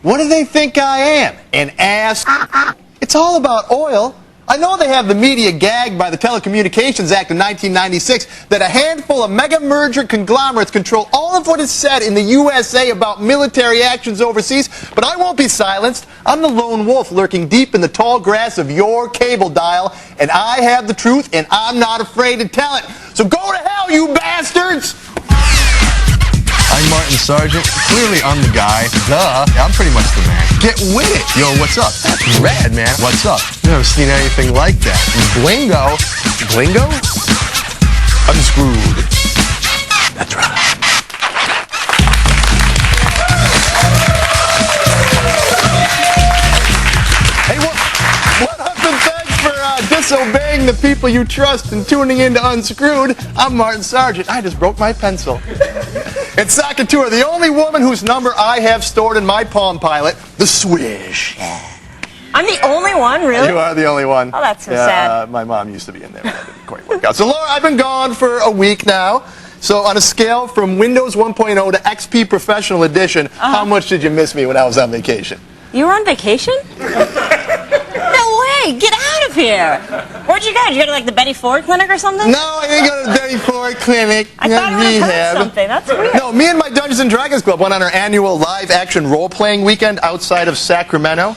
What do they think I am? An ass? It's all about oil. I know they have the media gagged by the Telecommunications Act of 1996 that a handful of mega-merger conglomerates control all of what is said in the USA about military actions overseas, but I won't be silenced. I'm the lone wolf lurking deep in the tall grass of your cable dial, and I have the truth, and I'm not afraid to tell it. So go to hell, you bastards! I'm Martin Sargent. Clearly, I'm the guy. Duh. I'm pretty much the man. Get with it. Yo, what's up? That's rad, man. What's up? Never seen anything like that. Blingo. Blingo? Unscrewed. That's right. Hey, what up, and thanks for disobeying the people you trust and tuning in to Unscrewed. I'm Martin Sargent. I just broke my pencil. It's Sacatura, the only woman whose number I have stored in my Palm Pilot, the Swish. I'm the only one, really? You are the only one. Oh, that's so sad. My mom used to be in there, but that didn't quite work out. So, Laura, I've been gone for a week now. So, on a scale from Windows 1.0 to XP Professional Edition, how much did you miss me when I was on vacation? You were on vacation? No way! Get out of here! Where'd you go? Did you go to, like, the Betty Ford Clinic or something? No, I didn't go to the Betty Ford Clinic. I thought I would have heard something. That's weird. No, me and my Dungeons & Dragons Club went on our annual live-action role-playing weekend outside of Sacramento.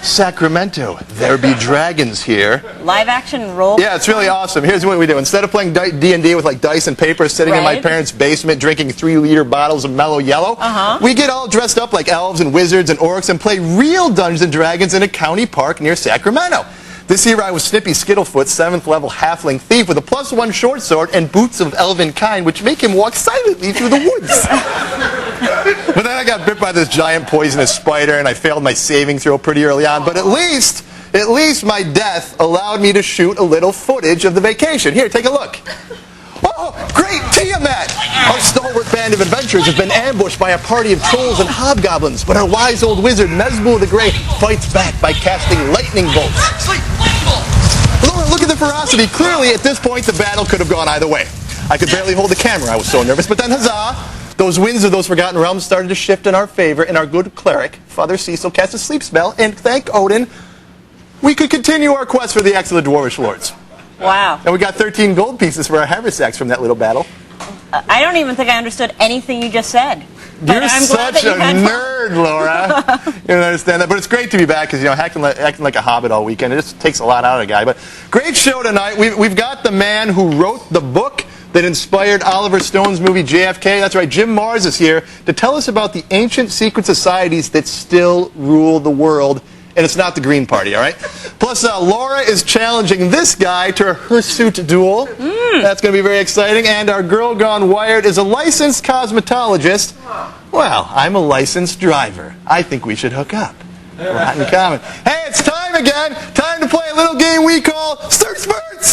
Sacramento, there be dragons here. Live-action role? Yeah, it's really awesome. Here's what we do. Instead of playing D&D with like dice and paper, sitting in my parents' basement drinking 3-liter bottles of Mellow Yellow, we get all dressed up like elves and wizards and orcs and play real Dungeons & Dragons in a county park near Sacramento. This year I was Snippy Skittlefoot, 7th level halfling thief with a +1 short sword and boots of elven kind, which make him walk silently through the woods. But then I got bit by this giant poisonous spider and I failed my saving throw pretty early on. But at least my death allowed me to shoot a little footage of the vacation. Here, take a look. Oh, great, Tiamat! Our stalwart band of adventurers have been ambushed by a party of trolls and hobgoblins, but our wise old wizard, Mezbul the Grey, fights back by casting lightning bolts. Laura, look at the ferocity. Clearly, at this point, the battle could have gone either way. I could barely hold the camera. I was so nervous. But then, huzzah! Those winds of those forgotten realms started to shift in our favor, and our good cleric, Father Cecil, cast a sleep spell, and thank Odin, we could continue our quest for the Axe of the Dwarvish Lords. Wow. And we got 13 gold pieces for our haversacks from that little battle. I don't even think I understood anything you just said. You're such a nerd, Laura. You don't understand that. But it's great to be back because, you know, acting like a hobbit all weekend, it just takes a lot out of a guy. But great show tonight. We've got the man who wrote the book that inspired Oliver Stone's movie JFK. That's right, Jim Mars is here to tell us about the ancient secret societies that still rule the world. And it's not the Green Party, all right? Plus, Laura is challenging this guy to a hirsute duel. That's going to be very exciting. And our girl gone wired is a licensed cosmetologist. Well, I'm a licensed driver. I think we should hook up. A lot in common. Hey, it's time again. Time to play a little game we call Search Spurts.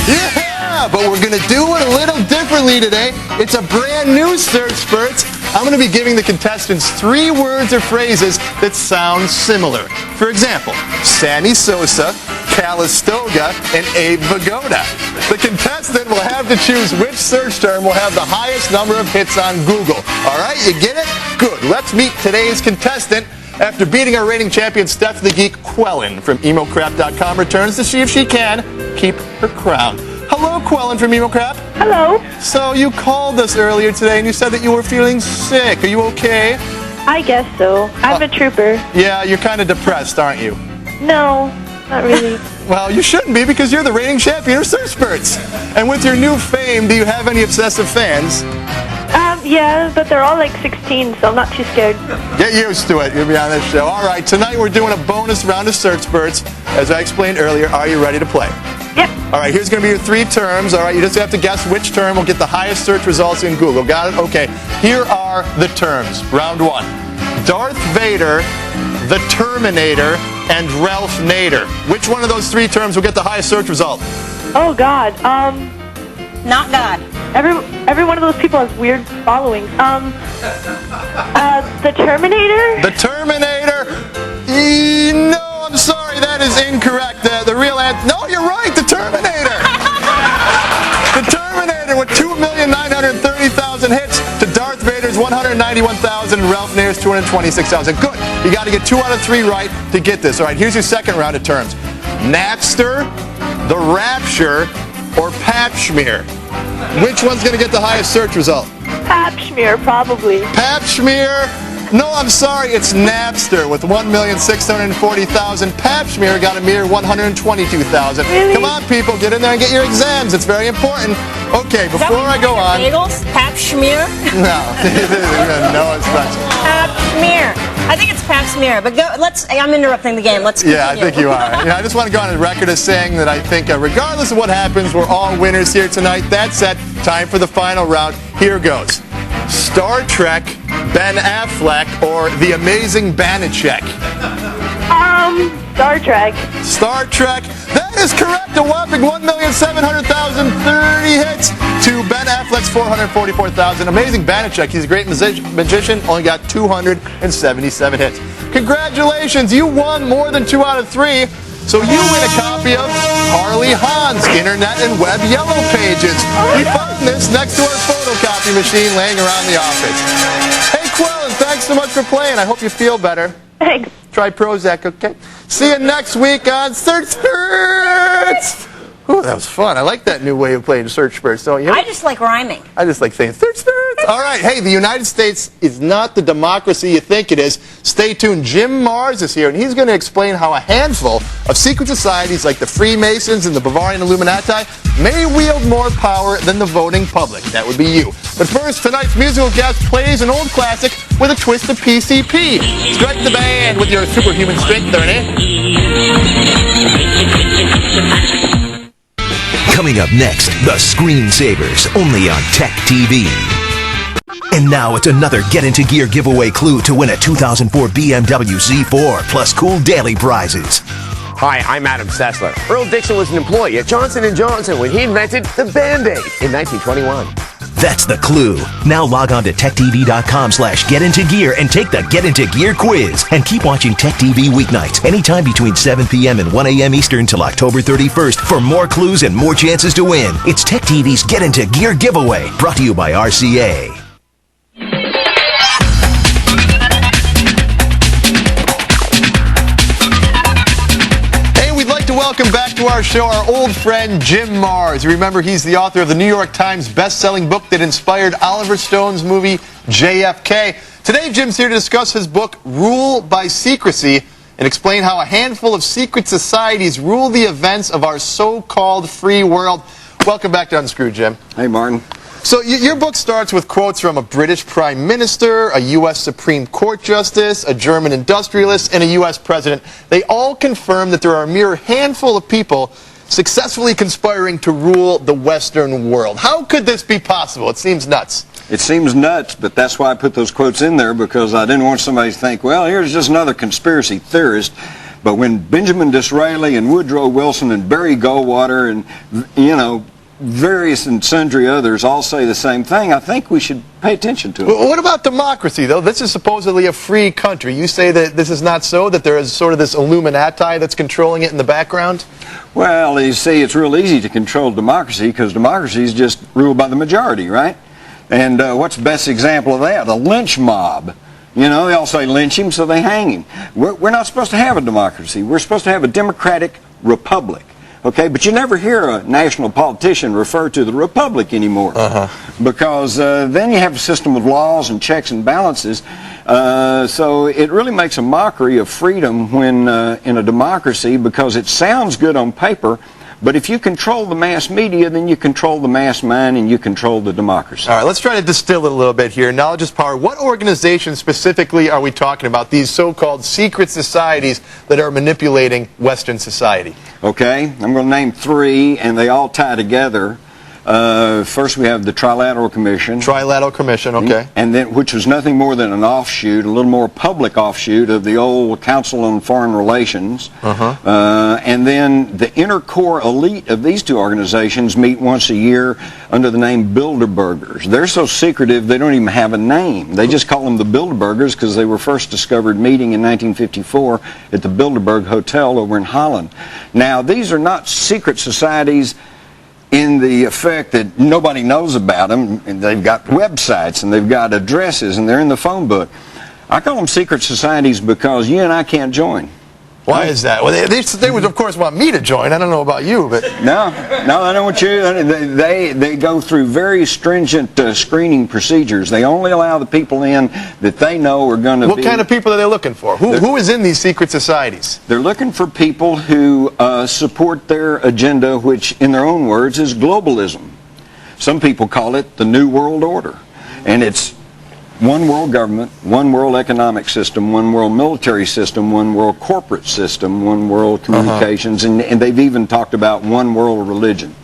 Yeah, but we're going to do it a little differently today. It's a brand new Search Spurts. I'm going to be giving the contestants 3 words or phrases that sound similar. For example, Sammy Sosa, Calistoga, and Abe Vigoda. The contestant will have to choose which search term will have the highest number of hits on Google. All right, you get it? Good. Let's meet today's contestant. After beating our reigning champion, Steph the Geek Quellen from EmoCrap.com returns to see if she can keep her crown. Hello, Quellen from EmoCrap. Hello. So you called us earlier today and you said that you were feeling sick. Are you okay? I guess so. I'm a trooper. Yeah, you're kind of depressed, aren't you? No, not really. Well, you shouldn't be because you're the reigning champion of Search Spurts. And with your new fame, do you have any obsessive fans? Yeah, but they're all like 16, so I'm not too scared. Get used to it. You'll be on this show. All right, tonight we're doing a bonus round of Search Spurts. As I explained earlier, are you ready to play? Yep. All right, here's going to be your 3 terms. All right, you just have to guess which term will get the highest search results in Google. Got it? Okay. Here are the terms. Round 1. Darth Vader, the Terminator, and Ralph Nader. Which one of those 3 terms will get the highest search result? Oh, God. Not God. Every one of those people has weird followings. The Terminator? The Terminator? No, I'm sorry, that is incorrect. The real answer, no, you're right, the Terminator. The Terminator with 2,930,000 hits to Darth Vader's 191,000 and Ralph Nares, 226,000. Good. You got to get 2 out of 3 right to get this. All right, here's your second round of terms. Napster, The Rapture, or Pap Schmear. Which one's going to get the highest search result? Pap Schmear, probably. Pap Schmear? No, I'm sorry, it's Napster with 1,640,000. Pap Schmear got a mere 122,000. Really? Come on, people, get in there and get your exams. It's very important. Okay, before I go on. Bagels? Pap Schmear? No, no, it's not. Pap Schmear. I think it's Pap Schmear, but I'm interrupting the game. Let's continue. Yeah, I think you are. I just want to go on the record as saying that I think regardless of what happens, we're all winners here tonight. That said, time for the final round. Here goes. Star Trek, Ben Affleck, or The Amazing Banachek? Star Trek. Star Trek. That is correct. A whopping 1,700,030 hits to Ben Affleck's 444,000. Amazing Banachek. He's a great magician. Only got 277 hits. Congratulations. You won more than 2 out of 3. So you win a copy of Harley Hahn's Internet and Web Yellow Pages. We found this next to our photocopy machine laying around the office. Hey, Quellen, thanks so much for playing. I hope you feel better. Thanks. Try Prozac, okay? See you next week on Search Spurts. Ooh, that was fun. I like that new way of playing Search Spurts, don't you? I just like rhyming. I just like saying Search Spurts. All right, hey, the United States is not the democracy you think it is. Stay tuned. Jim Mars is here, and he's going to explain how a handful of secret societies like the Freemasons and the Bavarian Illuminati may wield more power than the voting public. That would be you. But first, tonight's musical guest plays an old classic with a twist of PCP. Strike the band with your superhuman strength, Ernie. Coming up next, the Screensavers, only on Tech TV. And now it's another Get Into Gear giveaway clue to win a 2004 BMW Z4 plus cool daily prizes. Hi, I'm Adam Sessler. Earl Dixon was an employee at Johnson & Johnson when he invented the Band-Aid in 1921. That's the clue. Now log on to techtv.com/getintogear and take the Get Into Gear quiz. And keep watching Tech TV weeknights anytime between 7 p.m. and 1 a.m. Eastern till October 31st for more clues and more chances to win. It's Tech TV's Get Into Gear giveaway, brought to you by RCA. Welcome back to our show, our old friend Jim Mars. You remember he's the author of the New York Times best-selling book that inspired Oliver Stone's movie JFK. Today, Jim's here to discuss his book, Rule by Secrecy, and explain how a handful of secret societies rule the events of our so-called free world. Welcome back to Unscrewed, Jim. Hey, Martin. So your book starts with quotes from a British Prime Minister, a U.S. Supreme Court Justice, a German industrialist, and a U.S. President. They all confirm that there are a mere handful of people successfully conspiring to rule the Western world. How could this be possible? It seems nuts. It seems nuts, but that's why I put those quotes in there, because I didn't want somebody to think, well, here's just another conspiracy theorist. But when Benjamin Disraeli and Woodrow Wilson and Barry Goldwater and, various and sundry others all say the same thing, I think we should pay attention to it. Well, what about democracy, though? This is supposedly a free country. You say that this is not so, that there is sort of this Illuminati that's controlling it in the background? Well, you see, it's real easy to control democracy because democracy is just ruled by the majority, right? And what's the best example of that? A lynch mob. They all say lynch him, so they hang him. We're not supposed to have a democracy. We're supposed to have a democratic republic. Okay, but you never hear a national politician refer to the republic anymore, because then you have a system of laws and checks and balances. So it really makes a mockery of freedom when in a democracy, because it sounds good on paper, but if you control the mass media, then you control the mass mind and you control the democracy. All right, let's try to distill it a little bit here. Knowledge is power. What organizations specifically are we talking about, these so-called secret societies that are manipulating Western society? Okay, I'm going to name 3, and they all tie together. First, we have the Trilateral Commission. Trilateral Commission, okay. And then, which was nothing more than an offshoot, a little more public offshoot of the old Council on Foreign Relations. And then the inner core elite of these 2 organizations meet once a year under the name Bilderbergers. They're so secretive they don't even have a name. They just call them the Bilderbergers because they were first discovered meeting in 1954 at the Bilderberg Hotel over in Holland. Now, these are not secret societies in the effect that nobody knows about them, and they've got websites and they've got addresses and they're in the phone book. I call them secret societies because you and I can't join. Why is that? Well, they would, of course, want me to join. I don't know about you, but... No, I don't want you. They go through very stringent screening procedures. They only allow the people in that they know are going to be... What kind of people are they looking for? Who is in these secret societies? They're looking for people who support their agenda, which, in their own words, is globalism. Some people call it the New World Order. And it's one world government, one world economic system, one world military system, one world corporate system, one world communications, and they've even talked about one world religion.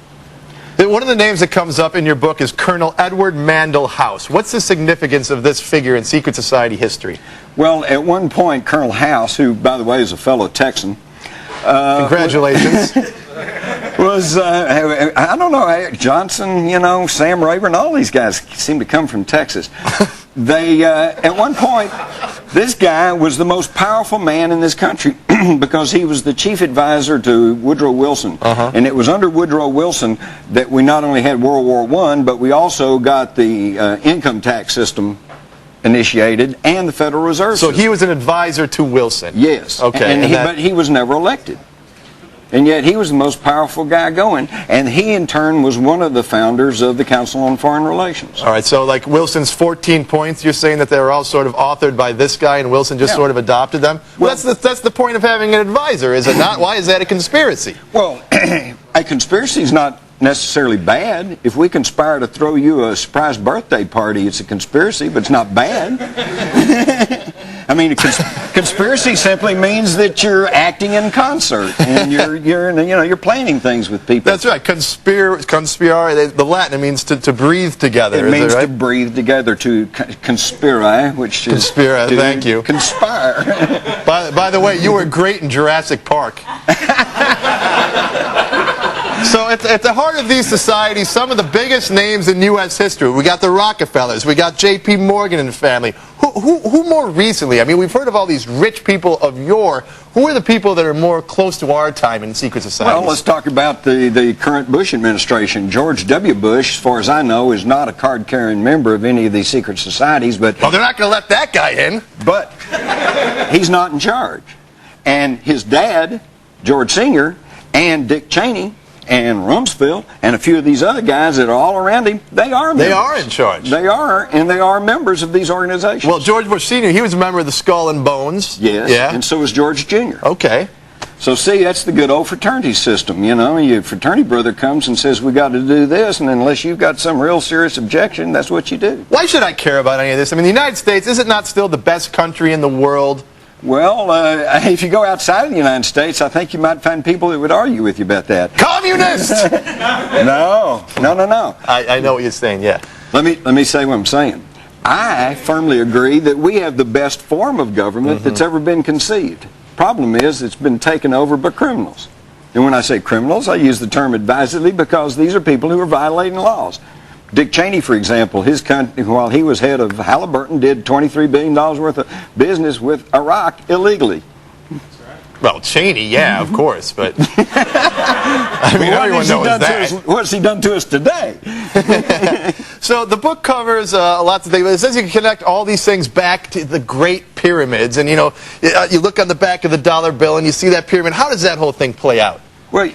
One of the names that comes up in your book is Colonel Edward Mandell House. What's the significance of this figure in secret society history? Well, at one point, Colonel House, who, by the way, is a fellow Texan... Congratulations. was, I don't know, Eric Johnson, you know, Sam Rayburn, all these guys seem to come from Texas. They, at one point, this guy was the most powerful man in this country because he was the chief advisor to Woodrow Wilson. And it was under Woodrow Wilson that we not only had World War I, but we also got the income tax system initiated and the Federal Reserve So system. he was an advisor to Wilson? Yes. Okay. But he was never elected. And yet he was the most powerful guy going, and he in turn was one of the founders of the Council on Foreign Relations. All right, so like Wilson's 14 points, you're saying that they were all sort of authored by this guy and Wilson just sort of adopted them? Well, that's the point of having an advisor, is it not? Why is that a conspiracy? Well, a conspiracy is not necessarily bad. If we conspire to throw you a surprise birthday party, it's a conspiracy, but it's not bad. I mean, a conspiracy simply means that you're acting in concert and you're planning things with people. That's right. Conspire. The Latin, it means to breathe together. It means to breathe together, to conspire, which is conspire. Thank you. Conspire. By the way, you were great in Jurassic Park. So at the heart of these societies, some of the biggest names in U.S. history. We got the Rockefellers. We got J.P. Morgan and family. Who more recently? I mean, we've heard of all these rich people of yore. Who are the people that are more close to our time in secret societies? Well, let's talk about the current Bush administration. George W. Bush, as far as I know, is not a card-carrying member of any of these secret societies. But well, they're not going to let that guy in. But he's not in charge. And his dad, George Sr., and Dick Cheney, and Rumsfeld, and a few of these other guys that are all around him, they are members. They are in charge. They are, and they are members of these organizations. Well, George Bush Sr., he was a member of the Skull and Bones. Yes, yeah. And so was George Jr. Okay. So see, that's the good old fraternity system, you know. Your fraternity brother comes and says, we got to do this, and unless you've got some real serious objection, that's what you do. Why should I care about any of this? I mean, the United States, is it not still the best country in the world? Well, if you go outside of the United States, I think you might find people that would argue with you about that. Communist! No. I know what you're saying, yeah. Let me say what I'm saying. I firmly agree that we have the best form of government that's ever been conceived. Problem is, it's been taken over by criminals. And when I say criminals, I use the term advisedly because these are people who are violating laws. Dick Cheney, for example, his country, while he was head of Halliburton, did $23 billion worth of business with Iraq illegally. Well, Cheney, yeah, of course, but I mean, everyone knows that. What's he done to us today? So the book covers lots of things. It says you can connect all these things back to the Great Pyramids, and you know, you look on the back of the dollar bill and you see that pyramid. How does that whole thing play out? Well,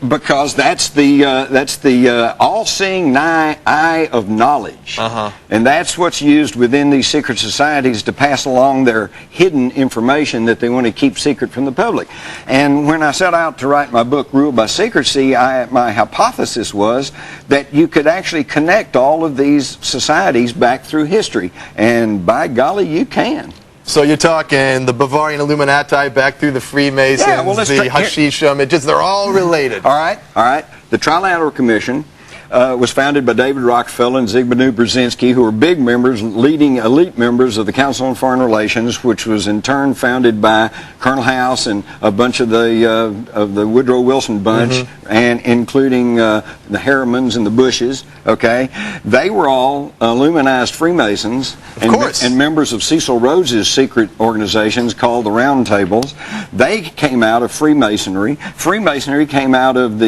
because that's the all-seeing eye of knowledge, and that's what's used within these secret societies to pass along their hidden information that they want to keep secret from the public. And when I set out to write my book, Ruled by Secrecy, my hypothesis was that you could actually connect all of these societies back through history, and by golly, you can. So you're talking the Bavarian Illuminati back through the Freemasons, the Hashishim, they're all related. All right. The Trilateral Commission was founded by David Rockefeller and Zbigniew Brzezinski, who were big members, leading elite members of the Council on Foreign Relations, which was in turn founded by Colonel House and a bunch of the Woodrow Wilson bunch, and including the Harrimans and the Bushes. Okay, they were all Illuminized Freemasons and members of Cecil Rhodes's secret organizations called the Round Tables. They came out of Freemasonry. Freemasonry came out of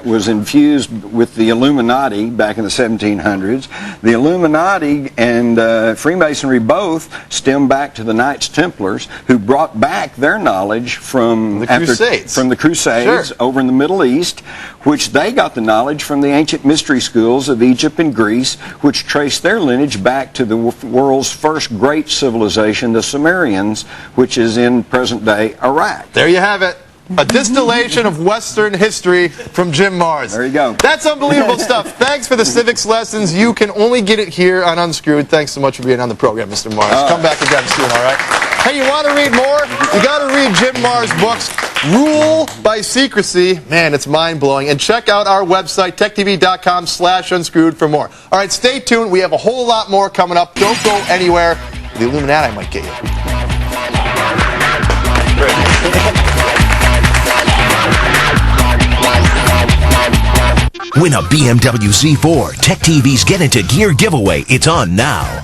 was infused with the Illuminati Illuminati back in the 1700s. The Illuminati and Freemasonry both stem back to the Knights Templars, who brought back their knowledge from the Crusades. From the Crusades over in the Middle East, which they got the knowledge from the ancient mystery schools of Egypt and Greece, which traced their lineage back to the world's first great civilization, the Sumerians, which is in present-day Iraq. There you have it. A distillation of Western history from Jim Mars. There you go. That's unbelievable stuff. Thanks for the civics lessons. You can only get it here on Unscrewed. Thanks so much for being on the program, Mr. Mars. Come back again soon, all right? Hey, you want to read more? You got to read Jim Mars' books, Rule by Secrecy. Man, it's mind-blowing. And check out our website, techtv.com/unscrewed for more. All right, stay tuned. We have a whole lot more coming up. Don't go anywhere. The Illuminati might get you. Win a BMW Z4. Tech TV's Get Into Gear giveaway. It's on now.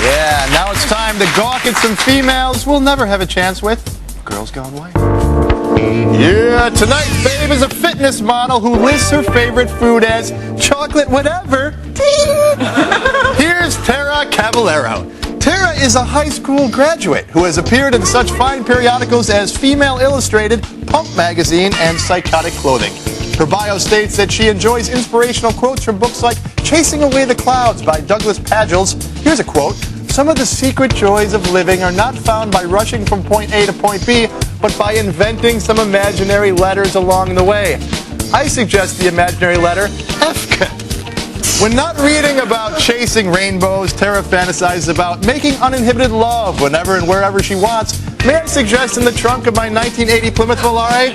Yeah, now it's time to gawk at some females we'll never have a chance with. Girls Gone White. Yeah, tonight Babe is a fitness model who lists her favorite food as chocolate whatever. Here's Tara Cavallero. Tara is a high school graduate who has appeared in such fine periodicals as Female Illustrated, Pump Magazine, and Psychotic Clothing. Her bio states that she enjoys inspirational quotes from books like Chasing Away the Clouds by Douglas Padgels. Here's a quote. Some of the secret joys of living are not found by rushing from point A to point B, but by inventing some imaginary letters along the way. I suggest the imaginary letter F. When not reading about chasing rainbows, Tara fantasizes about making uninhibited love whenever and wherever she wants. May I suggest in the trunk of my 1980 Plymouth Volare?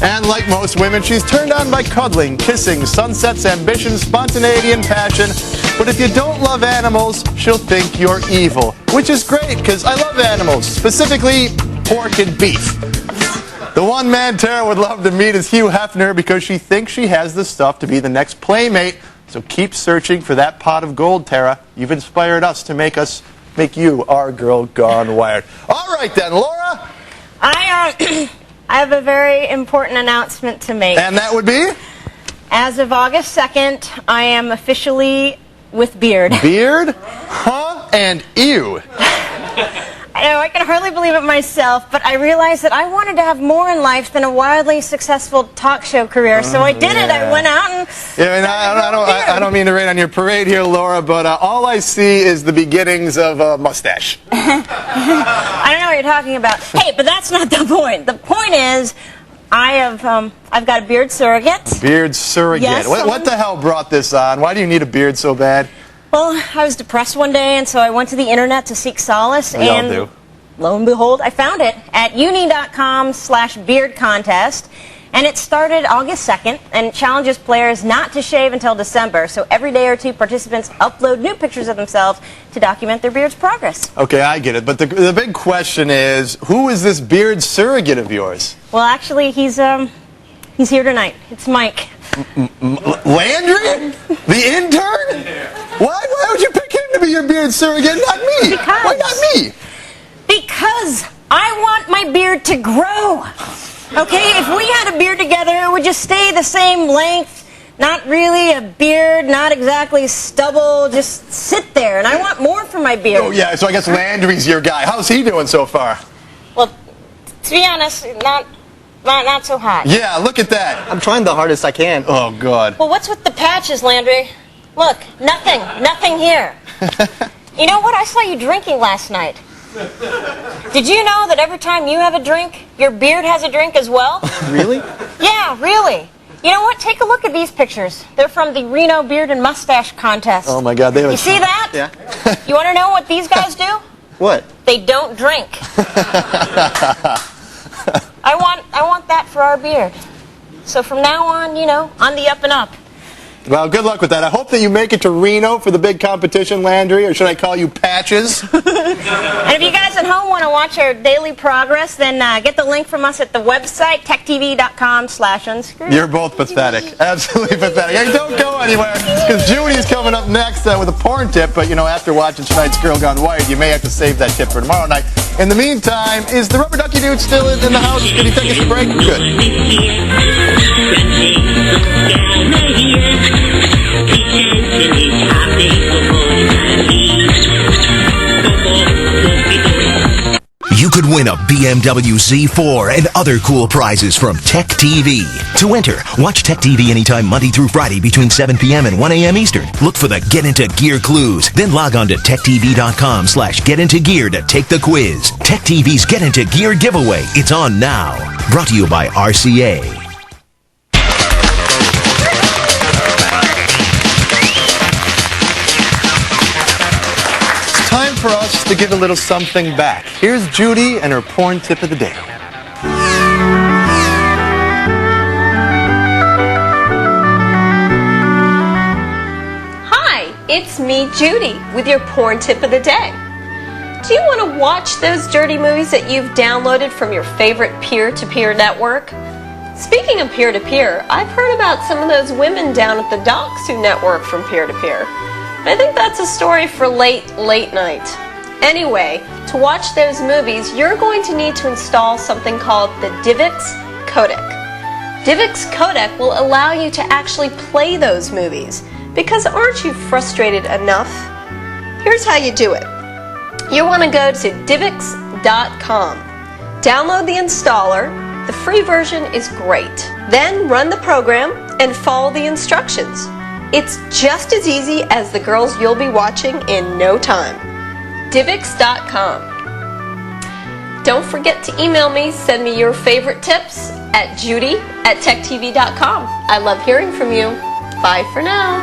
And like most women, she's turned on by cuddling, kissing, sunsets, ambition, spontaneity, and passion. But if you don't love animals, she'll think you're evil. Which is great, because I love animals, specifically pork and beef. The one man Tara would love to meet is Hugh Hefner, because she thinks she has the stuff to be the next Playmate. So keep searching for that pot of gold, Tara. You've inspired us to make you our girl gone wired. All right then, Laura. I have a very important announcement to make. And that would be? As of August 2nd, I am officially with beard. Beard? Huh? And ew. I know, I can hardly believe it myself, but I realized that I wanted to have more in life than a wildly successful talk show career, so I did it. I went out and... Yeah, and I don't mean to rain on your parade here, Laura, but all I see is the beginnings of a mustache. I don't know what you're talking about. Hey, but that's not the point. The point is, I've got a beard surrogate. Beard surrogate. Yes, what the hell brought this on? Why do you need a beard so bad? Well, I was depressed one day, and so I went to the internet to seek solace, We all and do. lo and behold, I found it at uni.com/beard contest, and it started August 2nd, and it challenges players not to shave until December, so every day or two, participants upload new pictures of themselves to document their beard's progress. Okay, I get it, but the big question is, who is this beard surrogate of yours? Well, actually, he's here tonight. It's Mike. Landry? The intern? Why would you pick him to be your beard surrogate, not me? Because. Why not me? Because I want my beard to grow. Okay, if we had a beard together, it would just stay the same length. Not really a beard, not exactly stubble, just sit there. And I want more for my beard. Oh, yeah, so I guess Landry's your guy. How's he doing so far? Well, to be honest, not so hot. Yeah, look at that. I'm trying the hardest I can. Oh, God. Well, what's with the patches, Landry? Look, nothing here. You know what? I saw you drinking last night. Did you know that every time you have a drink, your beard has a drink as well? Really? Yeah, really. You know what? Take a look at these pictures. They're from the Reno Beard and Mustache Contest. Oh, my God. They have You see that? Yeah. You want to know what these guys do? What? They don't drink. I want that for our beard. So from now on, on the up and up. Well, good luck with that. I hope that you make it to Reno for the big competition, Landry, or should I call you Patches? And if you guys at home want to watch our daily progress, then get the link from us at the website, techtv.com/unscrewed. You're both pathetic. Absolutely pathetic. Hey, don't go anywhere, because Judy's coming up next with a porn tip, but, you know, after watching tonight's Girl Gone Wild, you may have to save that tip for tomorrow night. In the meantime, is the rubber ducky dude still in the house? Did he take us a break? Good. You could win a BMW Z4 and other cool prizes from Tech TV. To enter, watch Tech TV anytime Monday through Friday between 7 p.m. and 1 a.m. Eastern. Look for the Get Into Gear clues. Then log on to techtv.com/getintogear to take the quiz. Tech TV's Get Into Gear giveaway. It's on now. Brought to you by RCA. Time for us to give a little something back. Here's Judy and her porn tip of the day. Hi, it's me, Judy, with your porn tip of the day. Do you want to watch those dirty movies that you've downloaded from your favorite peer-to-peer network? Speaking of peer-to-peer, I've heard about some of those women down at the docks who network from peer-to-peer. I think that's a story for late night. Anyway, to watch those movies, you're going to need to install something called the DivX codec. DivX codec will allow you to actually play those movies. Because aren't you frustrated enough? Here's how you do it. You want to go to DivX.com. Download the installer. The free version is great. Then run the program and follow the instructions. It's just as easy as the girls you'll be watching in no time. Divx.com. Don't forget to email me, send me your favorite tips at judy@techtv.com. I love hearing from you. Bye for now.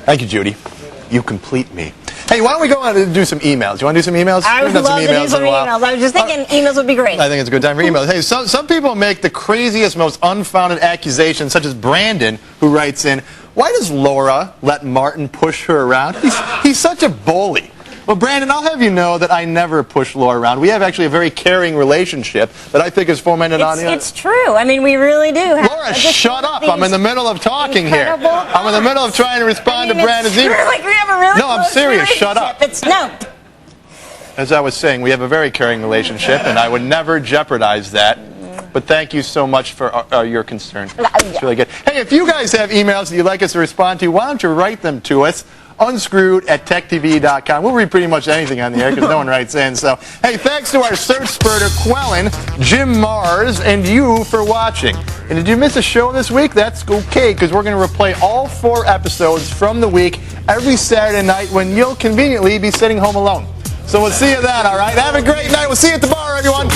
Thank you, Judy. You complete me. Hey, why don't we go on and do some emails? You want to do some emails? I would We've done love to do some in a while. emails. I was just thinking emails would be great. I think it's a good time for emails. Hey, some people make the craziest, most unfounded accusations, such as Brandon, who writes in, why does Laura let Martin push her around? He's such a bully. Well, Brandon, I'll have you know that I never push Laura around. We have actually a very caring relationship that I think is fomented on you. It's true. I mean, we really do. Laura, shut up. I'm in the middle of talking here. I'm in the middle of trying to respond to Brandon's email. Like we have a really No, I'm serious. Shut up. No. As I was saying, we have a very caring relationship, and I would never jeopardize that. But thank you so much for your concern. It's really good. Hey, if you guys have emails that you'd like us to respond to, why don't you write them to us? Unscrewed@techtv.com. We'll read pretty much anything on the air because no one writes in. So, hey, thanks to our search spurter, Quellen, Jim Mars, and you for watching. And did you miss a show this week? That's okay, because we're going to replay all 4 episodes from the week every Saturday night when you'll conveniently be sitting home alone. So we'll see you then, all right? Have a great night. We'll see you at the bar, everyone.